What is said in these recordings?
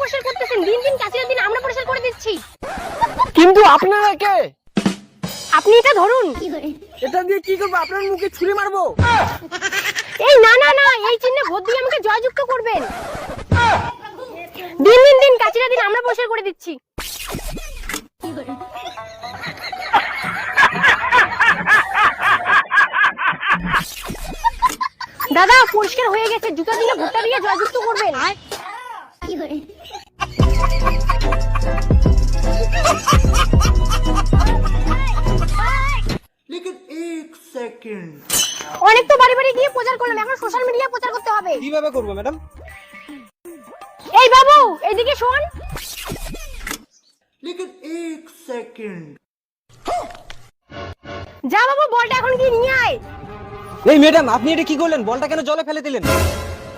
পরিষ্কার করতেছেন, দিন দিন কাচিরা দিন আমরা পরিষ্কার করে দিচ্ছি। কিন্তু আপনারা কে? আপনি এটা ধরুন। এটা দিয়ে কি করবো? আপনার মুখে ছুরি মারবো? এই না না না, এই চিহ্নে ভোট দিয়ে আমাকে জয়যুক্ত করবেন। দিন দিন দিন কাচিরা দিন আমরা পরিষ্কার করে দিচ্ছি। দাদা পরিষ্কার হয়ে গেছে, জুতা দিলে ভোটটা দিয়ে জয়যুক্ত করবেন। लेकिन एक सेकंड অনেক তো বাড়ি বাড়ি গিয়ে প্রচার করলাম, এখন সোশ্যাল মিডিয়ায় প্রচার করতে হবে। কিভাবে করবো ম্যাডাম? এই বাবু এদিকে শোন। लेकिन एक सेकंड যা বাবু বলটা এখন গিয়ে নিয়ে আয়। এই ম্যাডাম, আপনি এটা কি করলেন? বলটা কেন জলে ফেলে দিলেন?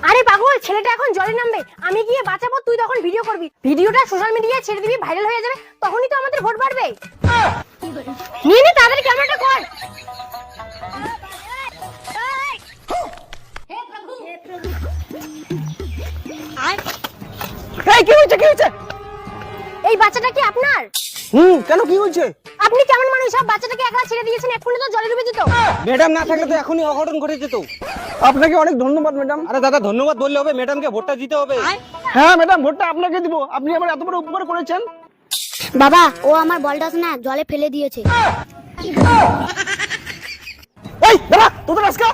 আরে পাগল, ছেলেটা এখন জলে নামবে, আমি গিয়ে বাঁচাবো, তুই তখন ভিডিও করবি, ভিডিওটা সোশ্যাল মিডিয়ায় ছেড়ে দিবি, ভাইরাল হয়ে যাবে, তখনই তো আমাদের ভোট বাড়বে। নিয়ে নে তাড়াতাড়ি ক্যামেরাটা কর। এই কি হয়েছে? কি হয়েছে? এই বাচ্চাটা কি আপনার? কেন কি হয়েছে? আপনি কেমন মানুষ, সব বাচ্চাটাকে একলা ছেড়ে দিয়েছেন, এক্ষুনি তো জলে ডুবে যেত। ম্যাডাম না থাকলে তো এখনই অঘটন ঘটে যেত। আপনাকে অনেক ধন্যবাদ ম্যাডাম। আরে দাদা ধন্যবাদ বললে হবে? ম্যাডামকে ভোটটা দিতে হবে। হ্যাঁ ম্যাডাম, ভোটটা আপনাকে দিব, আপনি আমার এত বড় উপকার করেছেন। বাবা, ও আমার বলটা না জলে ফেলে দিয়েছে। এই দাদা তোদের আজকে